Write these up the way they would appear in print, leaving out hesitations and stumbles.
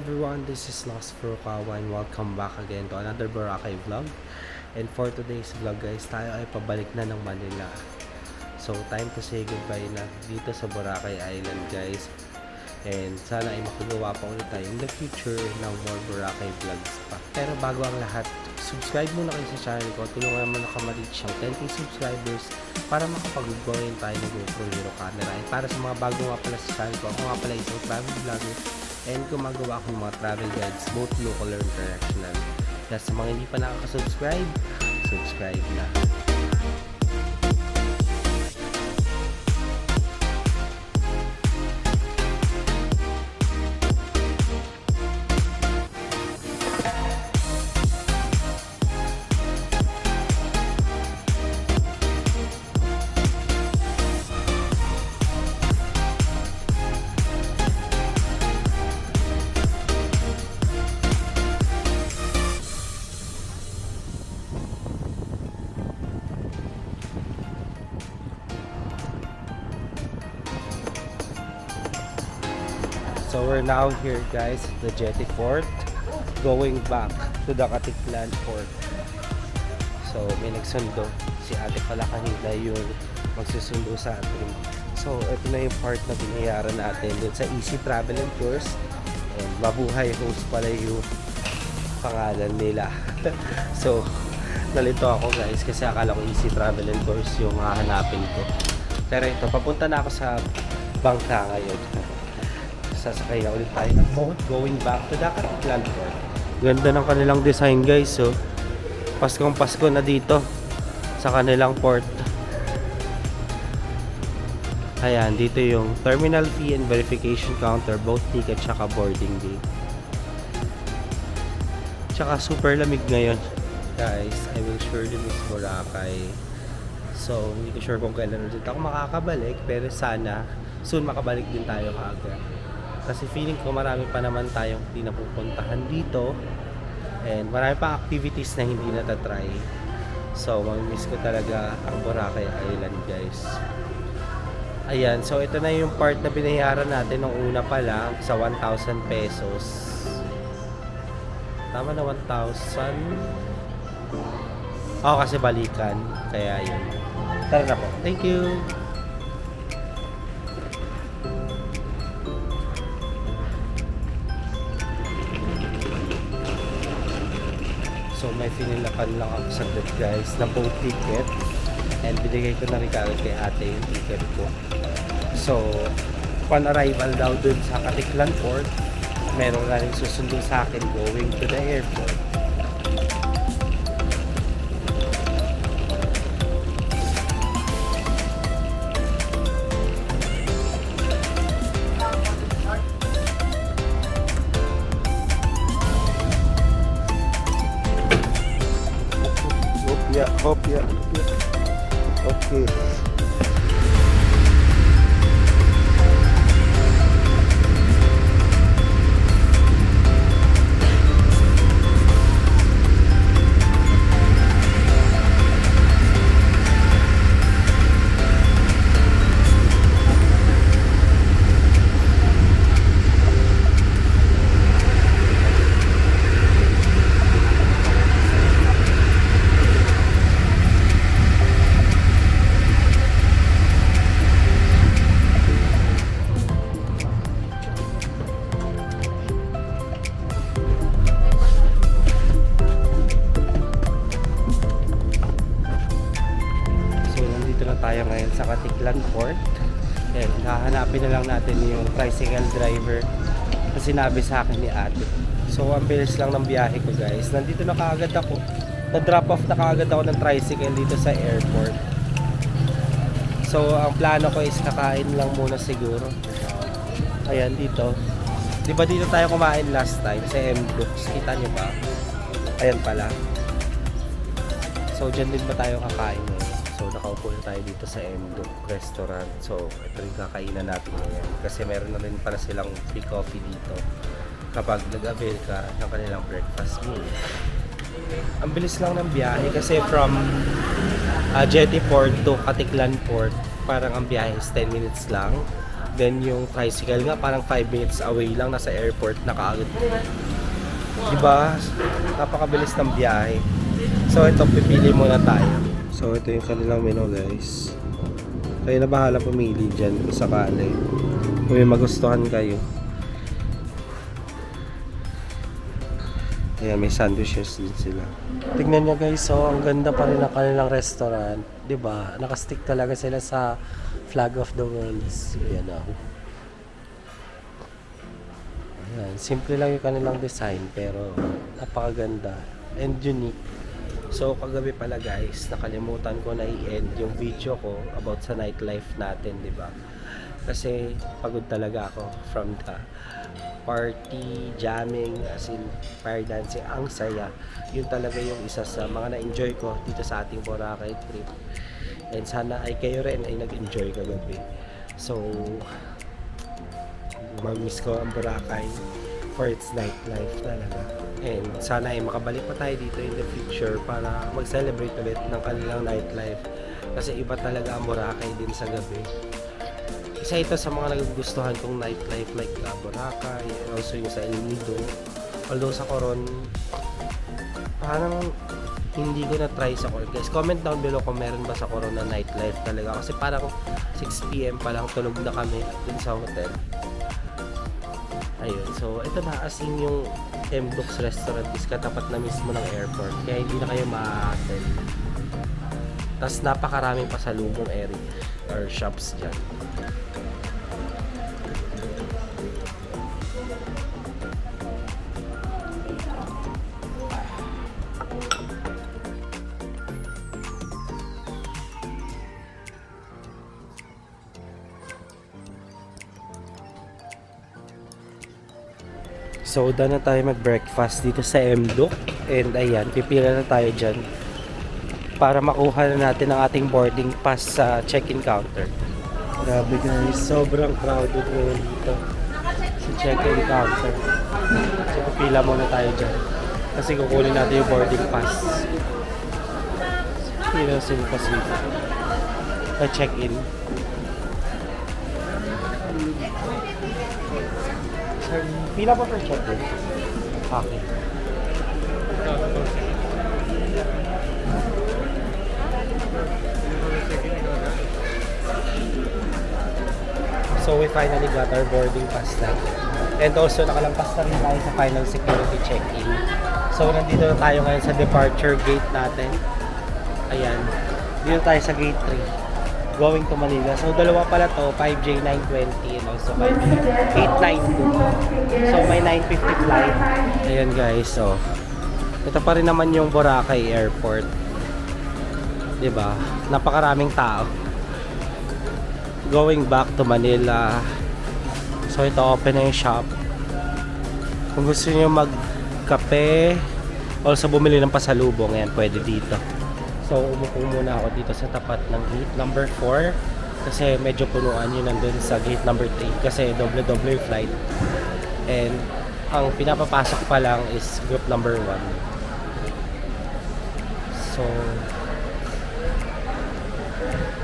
everyone, this is Lost Furukawa and welcome back again to another Boracay vlog. And for today's vlog guys, tayo ay pabalik na ng Manila. So time to say goodbye na dito sa Boracay Island guys. And sana ay makagawa pa ulit tayo in the future ng more Boracay vlogs pa. Pero bago ang lahat, subscribe muna kayo sa channel ko. Tulungan mo na ka-reach ang 10k subscribers para makapag-join tayo ng GoPro Hero Camera. And para sa mga bago nga pala sa channel ko, ako nga pala isang travel vlogger and gumagawa akong mga travel guides both local or international. Kaya sa mga hindi pa nakaka-subscribe, subscribe na. So we're now here guys at the Jetty Port, going back to the Katiklan Port. So may nagsundo, si ate pala kanina yung magsusundo sa atin. So ito na yung part na binayaran natin dun sa Easy Travel and Tours. And Mabuhay Host pala yung pangalan nila. So nalito ako guys kasi akala ko Easy Travel and Tours yung hahanapin ko. Pero ito, papunta na ako sa bangka ngayon. Sasakay na ulit tayo ng boat going back to the Katiklan Port. Ganda ng kanilang design guys. So Paskong Pasko na dito sa kanilang port. Ayan, dito yung terminal fee and verification counter, boat ticket tsaka boarding gate. Tsaka super lamig ngayon guys. I will surely miss Boracay. So hindi ko sure kung kailan ulit ako makakabalik, pero sana soon makabalik din tayo kaagad. Kasi feeling ko marami pa naman tayong hindi napupuntahan dito. And marami pa activities na hindi natatry. So mamimiss ko talaga ang Boracay Island guys. Ayan, so ito na yung part na binayaran natin nung una pa lang sa 1,000 pesos. Tama na 1,000? Oo, kasi balikan. Kaya yun. Tara na po. Thank you! So may finilapan lang ako sa saglit guys na boat ticket. And binigay ko na rin kagad kay ate yung ticket ko. So upon arrival daw dun sa Katiklan Port, meron na rin susundo sa akin going to the airport. Hope ya. Okay. Tayo ngayon sa Katiklan Port. And hahanapin na lang natin yung tricycle driver na sinabi sa akin ni ate. So ang bilis lang ng biyahe ko guys. Nandito na kaagad ako. Na-drop off na kaagad ako ng tricycle dito sa airport. So ang plano ko is kakain lang muna siguro. Ayan dito. Di ba dito tayo kumain last time sa M-Brooks? Kita nyo ba? Ayan pala. So dyan din ba tayo kakain ngayon? So nakaupo na tayo dito sa M-Duke restaurant. So ito rin kakainan natin ngayon. Kasi meron na rin pala silang free coffee dito kapag nag-avail ka ng kanilang breakfast meal. Ang bilis lang ng biyahe kasi from Jetty Port to Katiklan Port, parang ang biyahe is 10 minutes lang. Then yung tricycle nga parang 5 minutes away lang, nasa airport na kaagad. Diba? Napakabilis ng biyahe. So ito, pipili muna tayo. So ito yung kanilang menu guys. Kayo na bahala pumili dyan kung sakali. Kung may magustuhan kayo. Ayan, may sandwiches din sila. Tignan nyo guys, so ang ganda pa rin ng kanilang restaurant. Diba? Nakastick talaga sila sa flag of the worlds. Ayan o. Ayan, simple lang yung kanilang design pero napakaganda and unique. So kagabi pala guys, nakalimutan ko na i-end yung video ko about sa nightlife natin, diba? Kasi pagod talaga ako from the party, jamming, as in fire dancing, ang saya. Yun talaga yung isa sa mga na-enjoy ko dito sa ating Boracay trip. And sana ay kayo rin ay nag-enjoy kagabi. So, mag-miss ko ang Boracay for its nightlife talaga. And sana ay makabalik pa tayo dito in the future para mag-celebrate ulit ng kanilang nightlife. Kasi iba talaga ang Boracay din sa gabi. Isa ito sa mga nagugustuhan kong nightlife like Boracay, also yung sa El Nido. Although sa Coron, parang hindi ko na-try sa Coron. Guys, comment down below kung meron ba sa Coron na nightlife talaga. Kasi parang 6 PM pa lang tulog na kami dun sa hotel. Ayun, so ito na as in yung M-Dux restaurant is katapat na mismo ng airport. Kaya hindi na kayo ma-attend. Tapos napakaraming pasalubong area or shops dyan. So, doon na tayo mag-breakfast dito sa M-Dux. And ayan, pipila na tayo dyan para makuha na natin ang ating boarding pass sa check-in counter. Grabe guys, sobrang crowded ngayon dito sa check-in counter. So, pipila muna tayo dyan kasi kukunin natin yung boarding pass. Pila sila pass dito. Check-in. Pila pa per check-in? Okay. So we finally got our boarding pass na. And also nakalampas na rin tayo sa final security check-in. So nandito na tayo ngayon sa departure gate natin. Ayan. Dito tayo sa gate 3. Going to Manila. So dalawa pala to, 5J 920 and also 892. So may 950 flight. Ayan guys, so ito pa rin naman yung Boracay Airport. 'Di ba? Napakaraming tao. Going back to Manila. So ito open na yung shop. Kung gusto niyo magkape, also bumili ng pasalubong, ayan, pwede dito. So umupo muna ako dito sa tapat ng gate number 4 kasi medyo punuan yun nandun sa gate number 3 kasi doble-doble flight. And ang pinapapasok pa lang is group number 1. So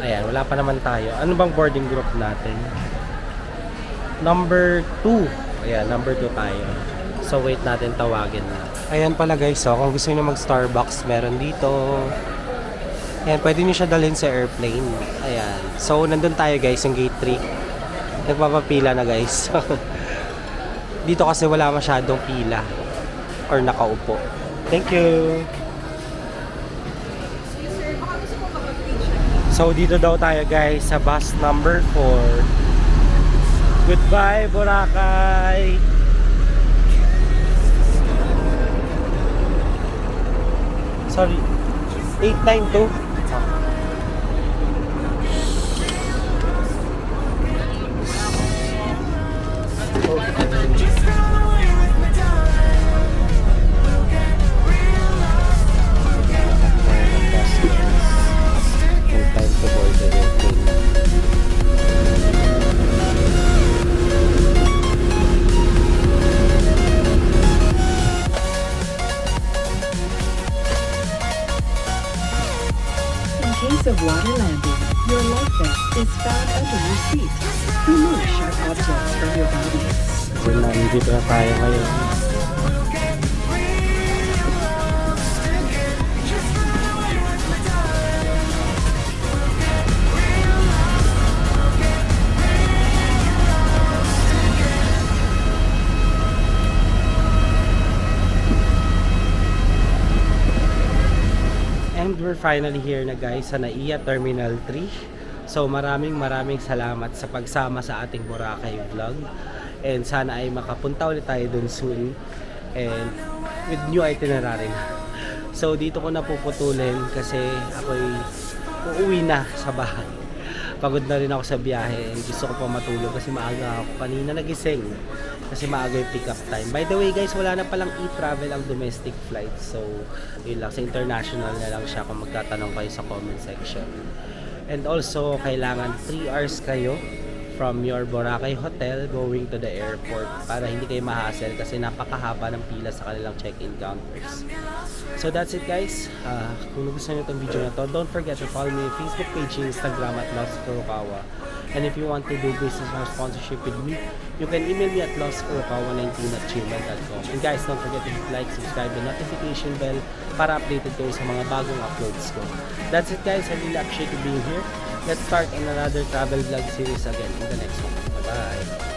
ayan, wala pa naman tayo. Ano bang boarding group natin? Number 2. Ayan, number 2 tayo. So wait natin, tawagin na. Ayan pala guys, so kung gusto niyo mag Starbucks, meron dito. Ayan, pwede nyo siya dalhin sa airplane. Ayan. So, nandun tayo guys, yung gate 3. Nagpapapila na guys. Dito kasi wala masyadong pila. Or nakaupo. Thank you! So, dito daw tayo guys sa bus number 4. Goodbye, Boracay! Sorry. 892? is found under your seat. Remove sharp objects from your body. So, nandito na tayo ngayon. And we're finally here na guys sa NAIA Terminal 3. So maraming salamat sa pagsama sa ating Boracay vlog. And sana ay makapunta ulit tayo dun soon. And with new itinerary na. So dito ko na puputulin kasi ako'y uuwi na sa bahay. Pagod na rin ako sa biyahe and gusto ko pa matulog kasi maaga ako kanina nagising. Kasi maaga yung pick up time. By the way guys, wala na palang e-travel ang domestic flight. So, yun lang. Sa international na lang siya kung magtatanong kayo sa comment section. And also, kailangan 3 hours kayo from your Boracay hotel going to the airport para hindi kayo ma-hassle kasi napakahaba ng pila sa kanilang check-in counters. So that's it guys. Kung nagustuhan nyo itong video na to, don't forget to follow me on Facebook page, Instagram at Lost Furukawa. And if you want to do business or sponsorship with me, you can email me at lostfurukawa19@gmail.com. And guys, don't forget to hit like, subscribe, and notification bell para updated kayo sa mga bagong uploads ko. That's it guys. I really appreciate you being here. Let's start on another travel vlog series again in the next one. Bye-bye!